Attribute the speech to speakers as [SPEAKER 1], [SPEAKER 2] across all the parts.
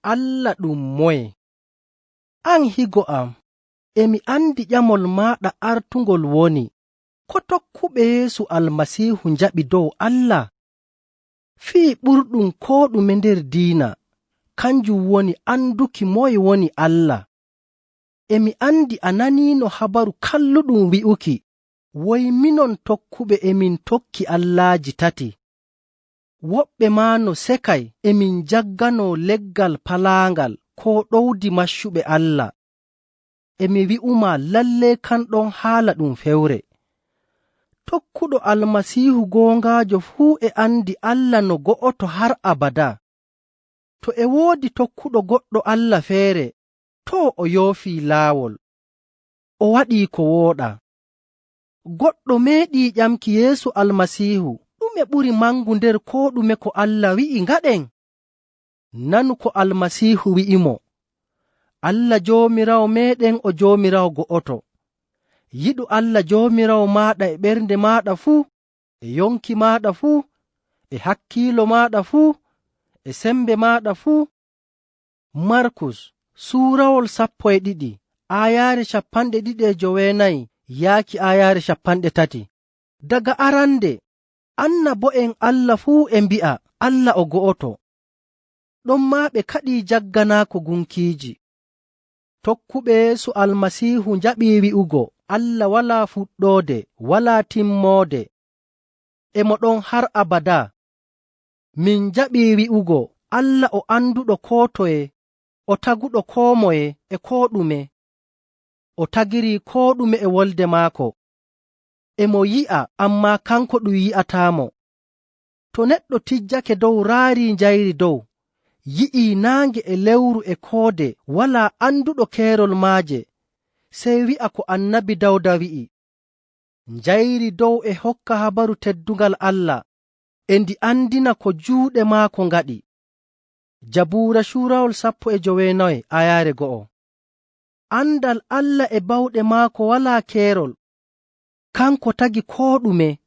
[SPEAKER 1] Allah ɗum moye? An higo am, emi andi ƴamol maɗa artungol woni, ko tokkuɓe Yeesu Almasiihu njaɓi dow Allah? Fii ɓurɗum ko ɗume nder diina, kanjum woni anduki moye woni Allah. Emi andi a nanino habaru kalluɗum wi'uki, woy minon tokkuɓe emin tokki allaaji tati. Woɓɓe maa no sekay emin jaggano leggal palaangal ko ɗowdi maccuɓe Allah. Emi wi'uma lalle kanɗon haala ɗum fewre. Tokkuɗo Almasiihu goongaajo fuu e andi Allah no go'oto har abada. To e woodi tokkuɗo goɗɗo Allah feere, to o yoofii laawol, o waɗii ko wooɗa. Goɗɗo meeɗii ƴamki Yeesu Almasiihu, ɗume ɓuri mangu nder ko ɗume ko Allah wi'i ngaɗen? Nanu ko Almasiihu wi'imo, Allah Joomiraawo meeɗen o Joomiraawo go'oto. Yiɗu Allah Joomiraawo maaɗa e ɓernde maaɗa fuu, e yonki maaɗa fuu, e hakkiilo maaɗa fuu, e sembe maaɗa fuu. Markus suurawol 12 aayaare 29 yaaki aayaare 30. Daga arande annabo'en Allah fuu e mbi'a Allah o go'oto. Ɗon maa ɓe kaɗii jagganaako gunkiiji. Tokkuɓe Yeesu Almasiihu njaɓii wi'ugo Allah walaa fuɗɗoode, walaa timmoode, e mo ɗon har abada. Min njaɓii wi'ugo Allah o anduɗo koo toye, o taguɗo koo moye e koo ɗume. O tagirii koo ɗume e wolde maako. E mo yi'a, ammaa kanko ɗum yi'ataamo. To neɗɗo tijjake dow raarii njayri dow, yi'ii naange e lewru e koode, walaa anduɗo keerol maaje, sey wi'a ko annabi Dawda wi'i, njayri dow e hokka habaru teddungal Allah, e ndi andina ko juuɗe maako ngaɗi. Jabuura suurawol 19 aayaare 1. Andal Allah e bawɗe maako walaa keerol. Kanko tagi koo ɗume,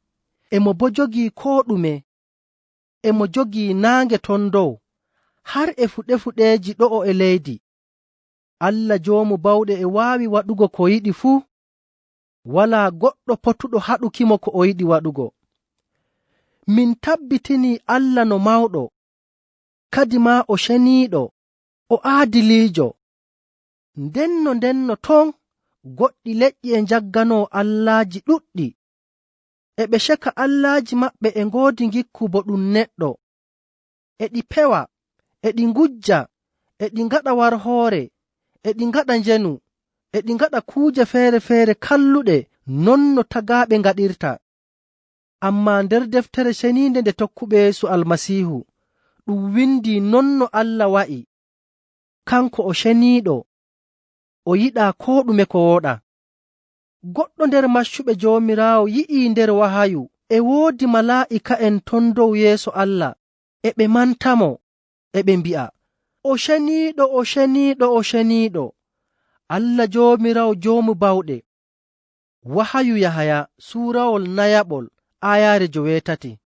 [SPEAKER 1] emo bo jogii koo ɗume. Emo jogii naange ton dow, har e fuɗe-fuɗeeji ɗo'o e leydi. Allah joomu bawɗe e waawi waɗugo ko yiɗi fuu. Walaa goɗɗo potuɗo haɗukimo ko o yiɗi waɗugo. Min tabbitinii Allah no mawɗo, kadi maa o ceniiɗo, o aadiliijo. Ndenno ton goɗɗi leƴƴi e njagganoo allaaji ɗuɗɗi, e ɓe ceka allaaji maɓɓe e ngoodi ngikku bo ɗum neɗɗo. E ɗi pewa, e ɗi ngujja, e ɗi ngaɗa warhoore, e ɗi ngaɗa njenu, e ɗi ngaɗa kuuje feere-feere kalluɗe non no tagaaɓe ngaɗirta. Ammaa nder deftere ceniinde nde tokkuɓe Yeesu Almasiihu, ɗum windii non no Allah wa'i. Kanko o ceniiɗo, o yiɗaa koo ɗume ko wooɗa. Goɗɗo nder maccuɓe Joomiraawo yi'ii nder wahayu e woodi malaa'ika'en ton dow yeeso Allah, e ɓe mantamo, e ɓe mbi'a, o ceniiɗo, o ceniiɗo, o ceniiɗo, Allah Joomiraawo joomu bawɗe. Wahayu Yahaya suurawol 4 aayaare 8.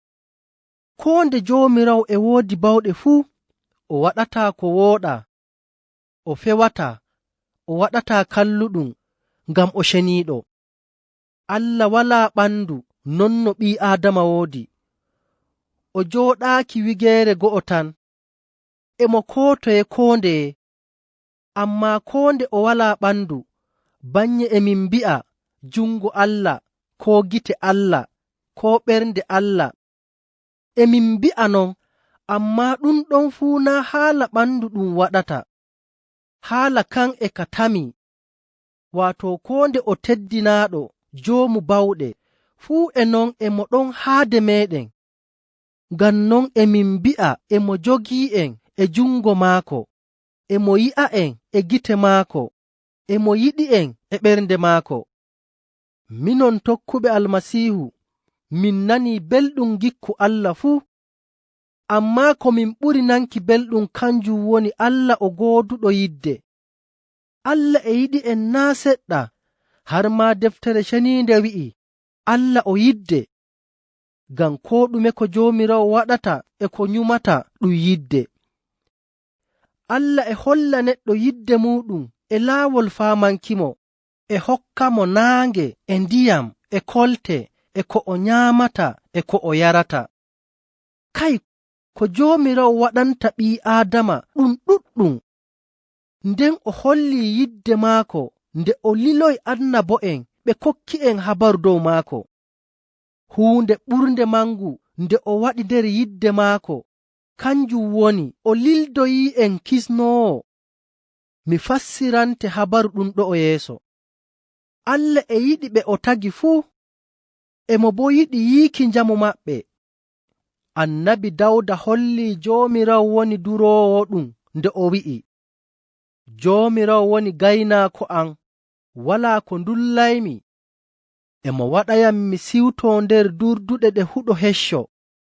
[SPEAKER 1] Koo nde Joomiraawo e woodi bawɗe fuu, o waɗataa ko wooɗa, o fewataa, o waɗataa kalluɗum, ngam o ceniiɗo. Allah walaa ɓandu non no ɓii Aadama woodi. O jooɗaaki wigeere go'o tan, emo koo toye koo ndeye. Ammaa koo nde o walaa ɓandu, bannye emin mbi'a jungo Allah, koo gite Allah, koo ɓernde Allah. Emin mbi'a non, ammaa ɗum ɗon fuu naa haala ɓandu ɗum waɗata. Haala kan e ka tami, waato koo nde o teddinaaɗo joomu bawɗe, fuu e non emo ɗon haade meɗen. Ngam non emin mbi'a emo jogii'en e jungo maako, emo yi'a'en e gite maako, emo yiɗi'en e ɓernde maako. Minon tokkuɓe Almasiihu, min nanii belɗum gikku Allah fuu. Ammaa ko min ɓuri nanki belɗum kanjum woni Allah o gooduɗo yidde. Allah e yiɗi en naa seɗɗa, har maa deftere ceniinde wi'i Allah o yidde. Ngam koo ɗume ko Joomiraawo waɗata e ko nyumata ɗum yidde. Allah e holla neɗɗo yidde muɗum e laawol faamankimo, e hokka mo naange e ndiyam e kolte e ko o nyaamata e ko o yarata. Kay, ko Joomiraawo waɗanta ɓii Aadama ɗum ɗuɗɗum. Nden o holli yidde maako nde o liloyi annabo'en ɓe kokki en habaru dow maako. Huunde ɓurnde mangu nde o waɗi nder yidde maako kanjum woni o lildoyi en kisnoowo. Mi fassirante habaru ɗum ɗo o yeeso. Allah e yiɗi ɓe o tagi fuu, emo bo yiɗi yiiki njamu maɓɓe. Annabi Dawda holli Joomiraawo woni duroowo ɗum nde o wi'i, Joomiraawo woni gaynaako am, walaa ko ndullaymi. Emo waɗayam mi siwtoo nder durduɗe ɗe huɗo hecco,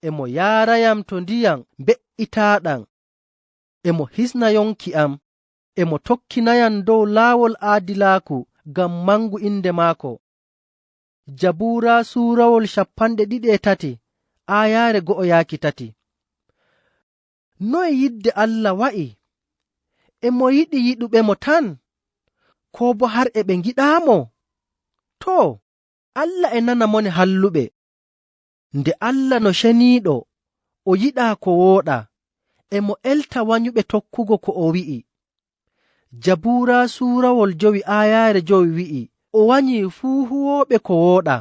[SPEAKER 1] emo yaarayam to ndiyam mbe'itaaɗam. Emo hisna yonki am, emo tokkinayam dow laawol aadilaaku ngam mangu inde maako. Jabuura suurawol 23 aayaare 1-3. Noye yidde Allah wa'i? Emo yiɗi yiɗuɓe mo tan, ko bo har e ɓe ngiɗaamo? Too, Allah e nana mone halluɓe. Nde Allah no ceniiɗo, o yiɗaa ko wooɗa, emo elta wanyuɓe tokkugo ko o wi'i. Jabuura suurawol 5 aayaare 5 wi'i, o wanyii fuu huwooɓe ko wooɗa.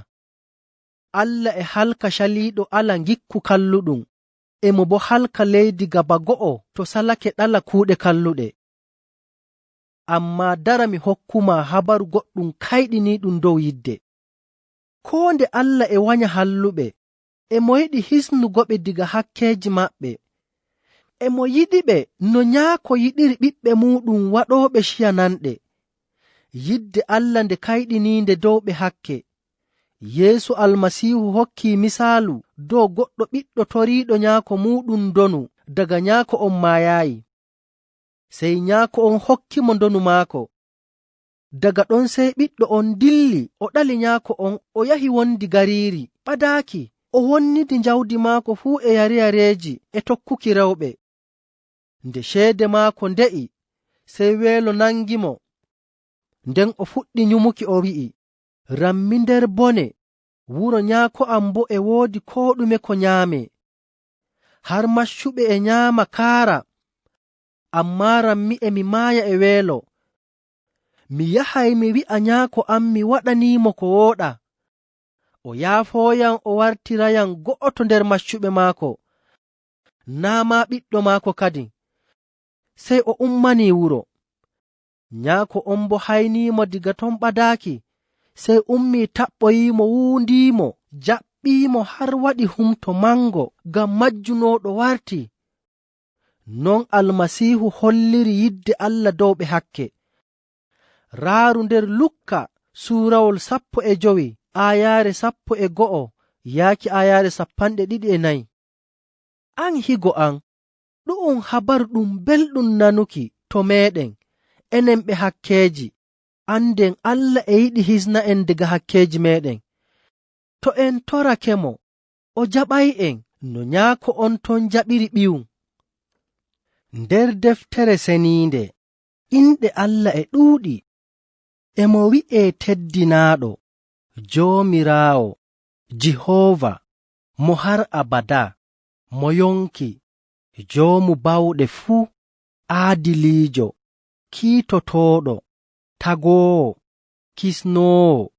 [SPEAKER 1] Allah e halka caliiɗo ala ngikku kalluɗum, emo bo halka leydi gaba go'o to salake ɗala kuuɗe kalluɗe. Ammaa dara mi hokkuma habaru goɗɗum kayɗiniiɗum dow yidde. Koo nde Allah e wanya halluɓe, emo yiɗi hisnugoɓe diga hakkeeji maɓɓe. Emo yiɗiɓe no nyaako yiɗiri ɓiɓɓe muɗum waɗooɓe ciyananɗe. Yidde Allah nde kayɗiniinde dow ɓe hakke. Yeesu Almasiihu hokki misaalu dow goɗɗo ɓiɗɗo toriiɗo nyaako muɗum ndonu daga nyaako on maayaayi. Sey nyaako on hokki mo ndonu maako. Daga ɗon sey ɓiɗɗo on dilli o ɗali nyaako on o yahi wondi gariiri ɓadaaki, o wonnidi njawdi maako fuu e yare-yareeji e tokkuki rewɓe. Nde ceede maako nde'i, sey weelo nangi mo. Nden o fuɗɗi nyumuki o wi'i, rammi nder bone, wuro nyaako am bo e woodi koo ɗume ko nyaame. Har maccuɓe e nyaama kaara, ammaa rammi e mi maaya e weelo. Mi yahay mi wi'a nyaako am mi waɗaniimo ko wooɗa. O yaafooyam o wartirayam go'oto nder maccuɓe maako, naa maa ɓiɗɗo maako kadi. Sey o ummanii wuro. Nyaako on bo hayniimo diga ton ɓadaaki, sey ummii taɓɓoyiimo, wuundiimo, jaɓɓiimo har waɗi humto mango ngam majjunooɗo warti. Non Almasiihu holliri yidde Allah dow ɓe hakke. Raaru nder Lukka suurawol 15 aayaare 11 yaaki aayaare 24. An higo an, ɗu'um habaru ɗum belɗum nanuki to meɗen, enen ɓe hakkeeji, anden Allah e yiɗi hisna en daga hakkeeji meɗen. To en torake mo, o jaɓay en no nyaako on ton jaɓiri ɓiyum. Nder deftere seniinde, inɗe Allah e ɗuuɗi, emo wi'ee teddinaaɗo, Joomiraawo, Jihoova, mo har abada, mo yonki, joomu bawɗe fuu, aadiliijo, kiitotooɗo, tagoowo, kisnoowo,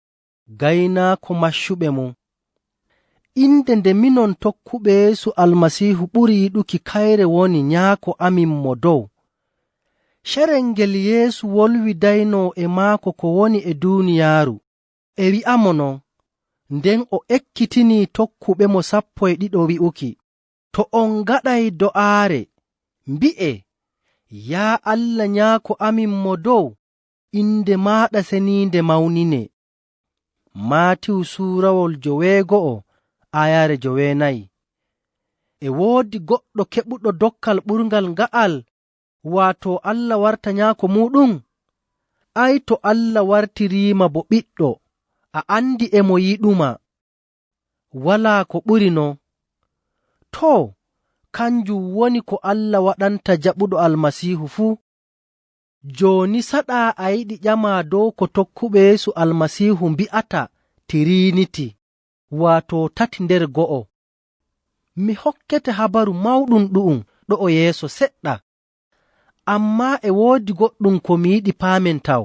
[SPEAKER 1] gaynaako maccuɓe mum. Inde nde minon tokkuɓe Yeesu Almasiihu ɓuri yiɗuki kayre woni nyaako amin mo dow. Cerel ngel Yeesu wolwi daynoo e maako ko woni e duuniyaaru, e wi'amo non, nden o ekkitinii tokkuɓe mo 12 wi'uki, to on ngaɗay do'aare, mbi'e, yaa Allah nyaako amin mo dow, inde maaɗa seniinde mawnine. Maatiyu suurawol 9 aayaare 9. E woodi goɗɗo keɓuɗo dokkal ɓurngal nga'al, waato Allah warta nyaako muɗum? Ay, to Allah wartiriima bo ɓiɗɗo, a andi emo yiɗuma. Walaa ko ɓuri non. Too, kanjum woni ko Allah waɗanta jaɓuɗo Almasiihu fuu. Jooni saɗaa a yiɗi ƴama dow ko tokkuɓe Yeesu Almasiihu mbi'ata Tiriniti, waato tati nder go'o. Mi hokkete habaru mawɗum ɗu'um ɗo o yeeso seɗɗa, ammaa e woodi goɗɗum ko mi yiɗi paamen taw.